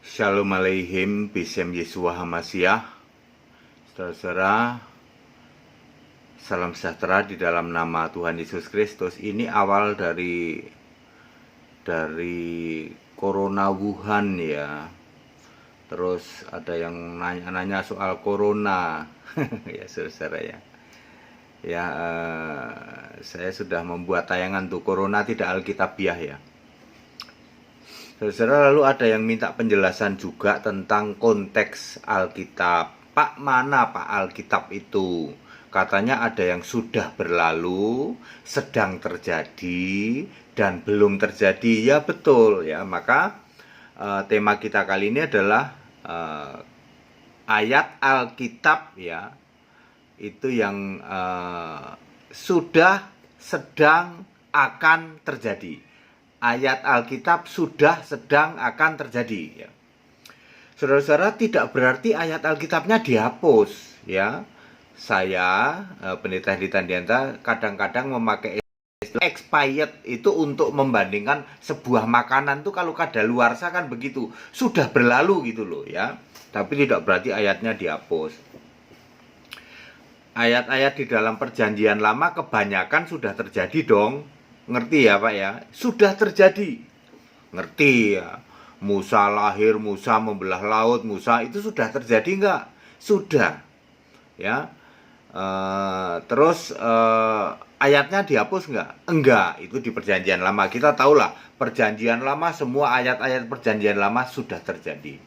Shalom Aleihim, Bisem Yesua Hamasyah. Saudara-saudara, salam sejahtera di dalam nama Tuhan Yesus Kristus. Ini awal dari Corona Wuhan ya. Terus ada yang nanya-nanya soal Corona. Ya saudara ya. Ya, saya sudah membuat tayangan tuh Corona tidak Alkitabiah ya. Saudara, lalu ada yang minta penjelasan juga tentang konteks Alkitab. Pak, mana Pak Alkitab itu? Katanya ada yang sudah berlalu, sedang terjadi, dan belum terjadi. Ya betul ya. Maka tema kita kali ini adalah ayat Alkitab ya. Itu yang sudah, sedang, akan terjadi. Ayat Alkitab sudah, sedang, akan terjadi ya. Saudara-saudara, tidak berarti ayat Alkitabnya dihapus ya. Saya Pendeta Ditandianta kadang-kadang memakai expired itu untuk membandingkan sebuah makanan tuh kalau kadaluarsa kan begitu, sudah berlalu gitu loh ya. Tapi tidak berarti ayatnya dihapus. Ayat-ayat di dalam perjanjian lama kebanyakan sudah terjadi dong. Ngerti ya Pak ya? Sudah terjadi. Ngerti ya? Musa lahir, Musa membelah laut, Musa itu sudah terjadi enggak? Sudah. Ya. Terus ayatnya dihapus enggak? Enggak. Itu di perjanjian lama. Kita tahulah perjanjian lama, semua ayat-ayat perjanjian lama sudah terjadi.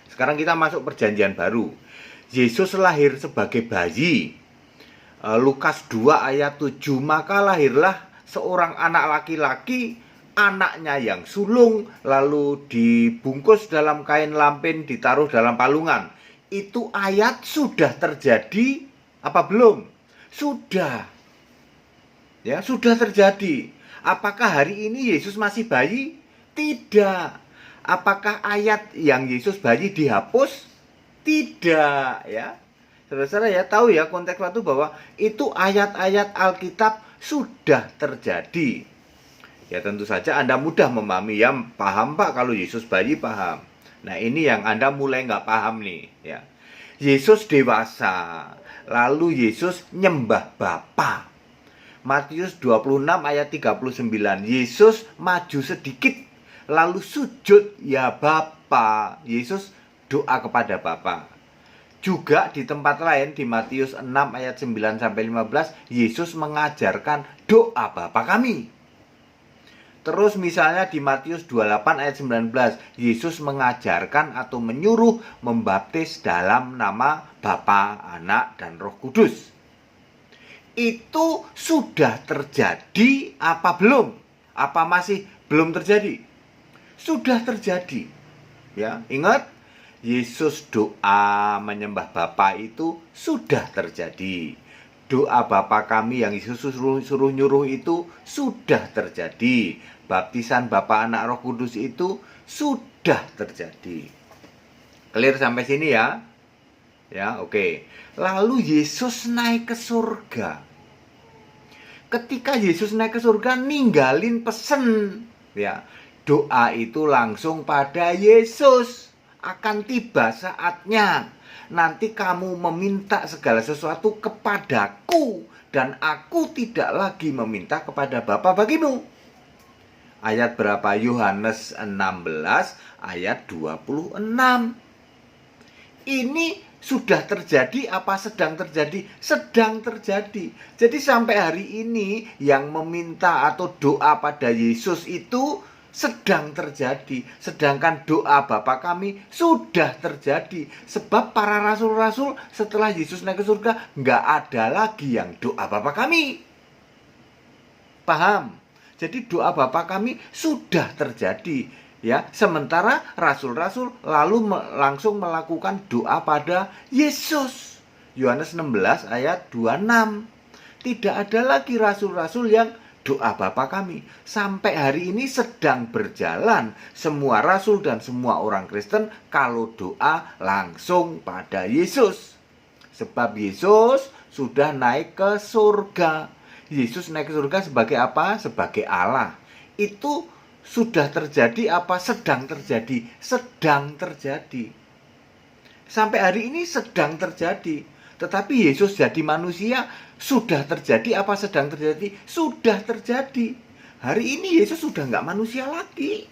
Sekarang kita masuk perjanjian baru. Yesus lahir sebagai bayi. Lukas 2 ayat 7, maka lahirlah seorang anak laki-laki, anaknya yang sulung, lalu dibungkus dalam kain lampin, ditaruh dalam palungan. Itu ayat sudah terjadi apa belum? Sudah. Ya, sudah terjadi. Apakah hari ini Yesus masih bayi? Tidak. Apakah ayat yang Yesus bayi dihapus? Tidak, ya. Saudara-saudara ya tahu ya konteks waktu bahwa itu ayat-ayat Alkitab sudah terjadi. Ya tentu saja Anda mudah memahami ya, paham Pak kalau Yesus bayi paham. Nah ini yang Anda mulai nggak paham nih ya. Yesus dewasa, lalu Yesus nyembah Bapa. Matius 26 ayat 39, Yesus maju sedikit lalu sujud ya Bapa. Yesus doa kepada Bapa. Juga di tempat lain di Matius 6 ayat 9 sampai 15 Yesus mengajarkan doa Bapa kami. Terus misalnya di Matius 28 ayat 19 Yesus mengajarkan atau menyuruh membaptis dalam nama Bapa, Anak dan Roh Kudus. Itu sudah terjadi apa belum? Apa masih belum terjadi? Sudah terjadi. Ya, ingat Yesus doa menyembah Bapa itu sudah terjadi. Doa Bapa kami yang Yesus suruh nyuruh itu sudah terjadi. Baptisan Bapa Anak Roh Kudus itu sudah terjadi. Clear sampai sini ya? Ya, oke. Lalu Yesus naik ke surga. Ketika Yesus naik ke surga ninggalin pesen ya. Doa itu langsung pada Yesus. Akan tiba saatnya nanti kamu meminta segala sesuatu kepadaku dan aku tidak lagi meminta kepada Bapa bagimu. Ayat berapa? Yohanes 16 ayat 26. Ini sudah terjadi apa sedang terjadi? Sedang terjadi. Jadi sampai hari ini yang meminta atau doa pada Yesus itu sedang terjadi. Sedangkan doa Bapa kami sudah terjadi. Sebab para rasul-rasul setelah Yesus naik ke surga nggak ada lagi yang doa Bapa kami. Paham? Jadi doa Bapa kami sudah terjadi ya. Sementara rasul-rasul lalu langsung melakukan doa pada Yesus. Yohanes 16 ayat 26. Tidak ada lagi rasul-rasul yang doa Bapa kami. Sampai hari ini sedang berjalan semua rasul dan semua orang Kristen kalau doa langsung pada Yesus. Sebab Yesus sudah naik ke surga. Yesus naik ke surga sebagai apa? Sebagai Allah. Itu sudah terjadi apa sedang terjadi? Sedang terjadi. Sampai hari ini sedang terjadi. Tetapi Yesus jadi manusia sudah terjadi apa sedang terjadi? Sudah terjadi. Hari ini Yesus sudah nggak manusia lagi.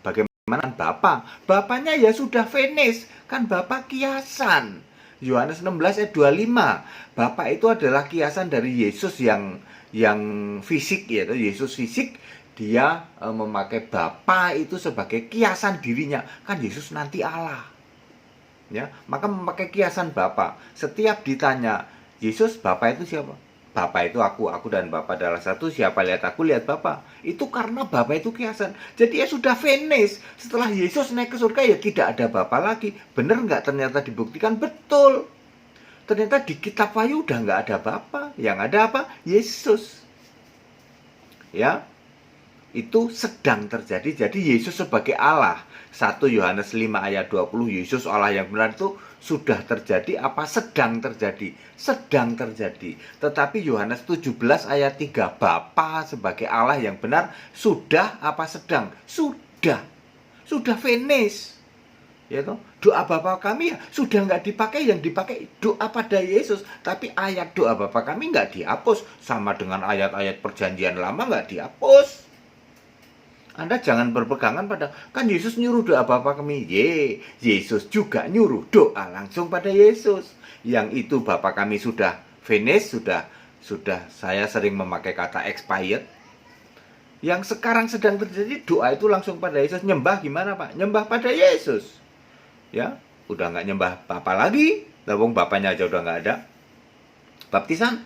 Bagaimana Bapa? Bapaknya ya sudah finish. Kan Bapa kiasan. Yohanes 16 ayat 25. Bapa itu adalah kiasan dari Yesus yang fisik, yaitu Yesus fisik. Dia memakai Bapa itu sebagai kiasan dirinya. Kan Yesus nanti Allah. Ya, maka memakai kiasan Bapa. Setiap ditanya, Yesus Bapa itu siapa? Bapa itu aku dan Bapa adalah satu. Siapa lihat aku, lihat Bapa. Itu karena Bapa itu kiasan. Jadi ya sudah finish. Setelah Yesus naik ke surga ya tidak ada Bapa lagi. Benar nggak? Ternyata dibuktikan betul. Ternyata di kitab Wahyu udah nggak ada Bapa. Yang ada apa? Yesus. Ya, itu sedang terjadi. Jadi Yesus sebagai Allah. 1 Yohanes 5 ayat 20, Yesus Allah yang benar itu sudah terjadi apa sedang terjadi? Sedang terjadi. Tetapi Yohanes 17 ayat 3, Bapa sebagai Allah yang benar sudah apa sedang? Sudah. Sudah finish. Ya toh? Doa Bapa kami ya sudah nggak dipakai, yang dipakai doa pada Yesus. Tapi ayat doa Bapa kami nggak dihapus. Sama dengan ayat-ayat perjanjian lama nggak dihapus. Anda jangan berpegangan pada, kan Yesus nyuruh doa Bapa kami. Yesus juga nyuruh doa langsung pada Yesus. Yang itu Bapa kami sudah finish, sudah saya sering memakai kata expired. Yang sekarang sedang terjadi doa itu langsung pada Yesus. Nyembah gimana Pak? Nyembah pada Yesus. Ya, udah nggak nyembah Bapa lagi. Wong Bapaknya aja udah nggak ada. Baptisan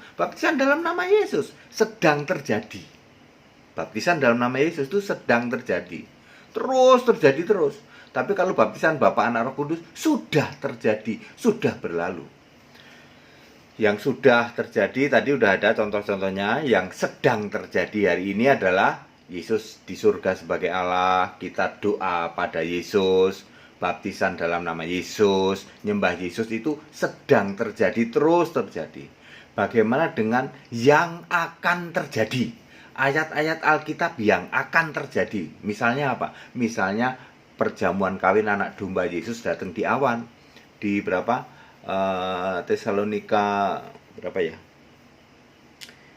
dalam nama Yesus sedang terjadi. Baptisan dalam nama Yesus itu sedang terjadi. Terus terjadi terus. Tapi kalau baptisan Bapa, Anak, Roh Kudus sudah terjadi, sudah berlalu. Yang sudah terjadi tadi udah ada contoh-contohnya. Yang sedang terjadi hari ini adalah Yesus di surga sebagai Allah. Kita doa pada Yesus, baptisan dalam nama Yesus, nyembah Yesus itu sedang terjadi, terus terjadi. Bagaimana dengan yang akan terjadi? Ayat-ayat Alkitab yang akan terjadi. Misalnya apa? Misalnya perjamuan kawin anak domba Yesus datang di awan. Di berapa? Tesalonika berapa ya?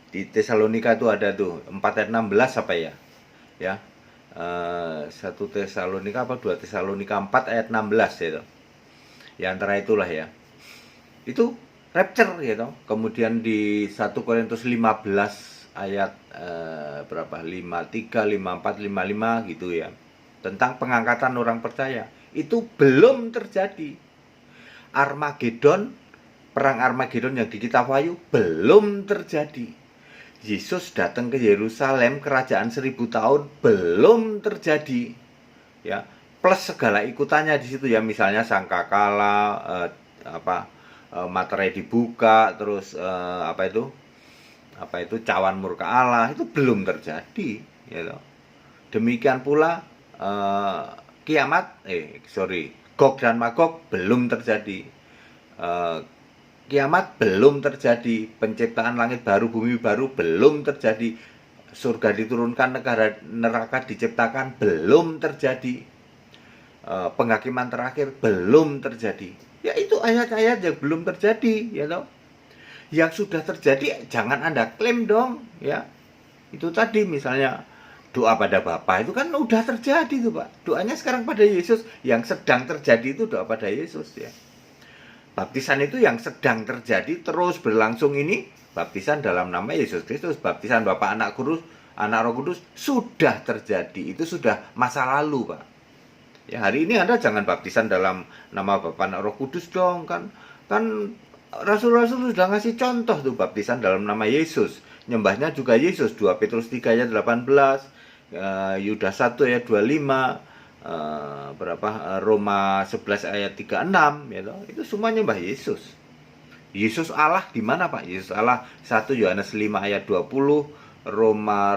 Di Tesalonika itu ada tuh 4 ayat 16 apa ya? Ya. 1 Tesalonika apa 2 Tesalonika 4 ayat 16 itu. Ya antara itulah ya. Itu rapture gitu. Kemudian di 1 Korintus 15 ayat berapa? 53, 54, 55 gitu ya. Tentang pengangkatan orang percaya. Itu belum terjadi. Armageddon, perang Armageddon yang di kitab Wahyu belum terjadi. Yesus datang ke Yerusalem, kerajaan 1000 tahun belum terjadi. Ya, plus segala ikutannya di situ ya, misalnya sangkakala, materai dibuka, terus apa itu cawan murka Allah itu belum terjadi, gitu. Demikian pula kiamat, Gog dan Magog belum terjadi. Kiamat belum terjadi, penciptaan langit baru, bumi baru belum terjadi, surga diturunkan, neraka diciptakan belum terjadi, penghakiman terakhir belum terjadi. Ya itu ayat-ayat yang belum terjadi, ya toh. Yang sudah terjadi jangan Anda klaim dong, ya. Itu tadi misalnya doa pada Bapa itu kan udah terjadi tuh Pak. Doanya sekarang pada Yesus. Yang sedang terjadi itu doa pada Yesus ya. Baptisan itu yang sedang terjadi terus berlangsung ini baptisan dalam nama Yesus Kristus. Baptisan Bapa, Anak, Roh Kudus sudah terjadi. Itu sudah masa lalu Pak. Ya hari ini Anda jangan baptisan dalam nama Bapa, Anak, Roh Kudus dong kan Rasul-Rasul sudah ngasih contoh tuh baptisan dalam nama Yesus. Nyembahnya juga Yesus. 2 Petrus 3 ayat 18, Yudas 1 ayat 25, Roma 11 ayat 36, ya toh. Itu semua nyembah Yesus. Yesus Allah di mana Pak? Yesus Allah 1 Yohanes 5 ayat 20, Roma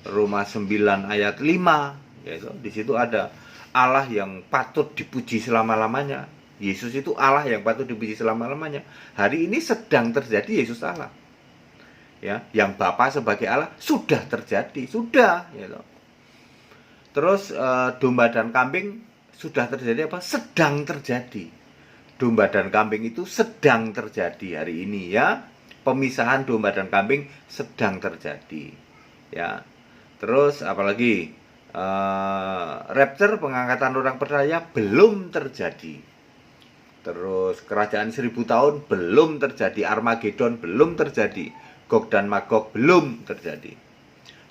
9 ayat 5, ya toh. Di situ ada Allah yang patut dipuji selama-lamanya. Yesus itu Allah yang patut dipuji selama-lamanya. Hari ini sedang terjadi Yesus Allah. ya, yang Bapa sebagai Allah sudah terjadi, sudah gitu. Terus domba dan kambing sudah terjadi apa? Sedang terjadi. Domba dan kambing itu sedang terjadi hari ini ya. Pemisahan domba dan kambing sedang terjadi. Ya. Terus apalagi rapture, pengangkatan orang percaya belum terjadi. Terus kerajaan 1000 tahun belum terjadi, Armageddon belum terjadi, Gog dan Magog belum terjadi.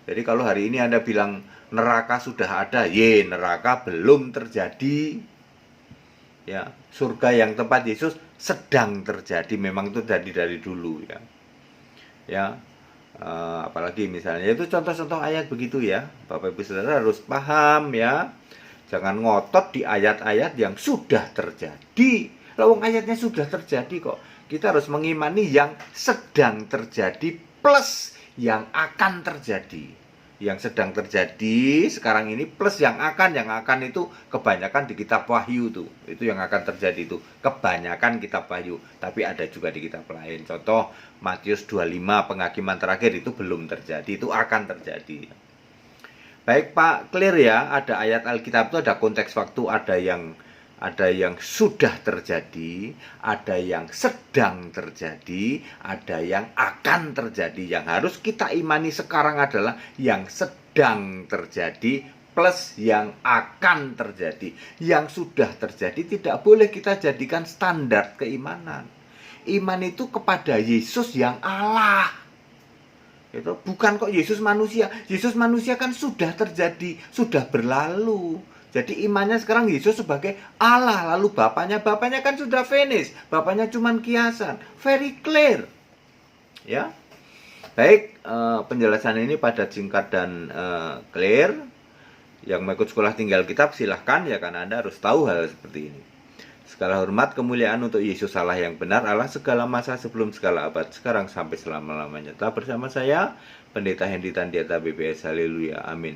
Jadi kalau hari ini Anda bilang neraka sudah ada, neraka belum terjadi. Ya, surga yang tempat Yesus sedang terjadi, memang itu dari dulu ya. Ya, apalagi misalnya itu contoh-contoh ayat begitu ya. Bapak Ibu Saudara harus paham ya. Jangan ngotot di ayat-ayat yang sudah terjadi. Lawang ayatnya sudah terjadi kok. Kita harus mengimani yang sedang terjadi plus yang akan terjadi. Yang sedang terjadi sekarang ini plus yang akan itu kebanyakan di kitab Wahyu tuh. Itu yang akan terjadi itu kebanyakan kitab Wahyu, tapi ada juga di kitab lain. Contoh Matius 25 penghakiman terakhir itu belum terjadi, itu akan terjadi. Baik Pak, clear ya, ada ayat Alkitab itu ada konteks waktu, ada yang sudah terjadi, ada yang sedang terjadi, ada yang akan terjadi. Yang harus kita imani sekarang adalah yang sedang terjadi plus yang akan terjadi. Yang sudah terjadi tidak boleh kita jadikan standar keimanan. Iman itu kepada Yesus yang Allah. Itu bukan kok Yesus manusia. Yesus manusia kan sudah terjadi, sudah berlalu. Jadi imannya sekarang Yesus sebagai Allah, lalu Bapaknya kan sudah finish, Bapaknya cuman kiasan, very clear. Ya, baik, penjelasan ini padat, singkat dan clear. Yang mau ikut sekolah tinggal kitab silahkan ya, karena Anda harus tahu hal seperti ini. Segala hormat kemuliaan untuk Yesus Allah yang benar, Allah segala masa sebelum segala abad, sekarang sampai selama-lamanya. Tetap bersama saya, Pendeta Hendy Tandiata BPS. Haleluya, amin.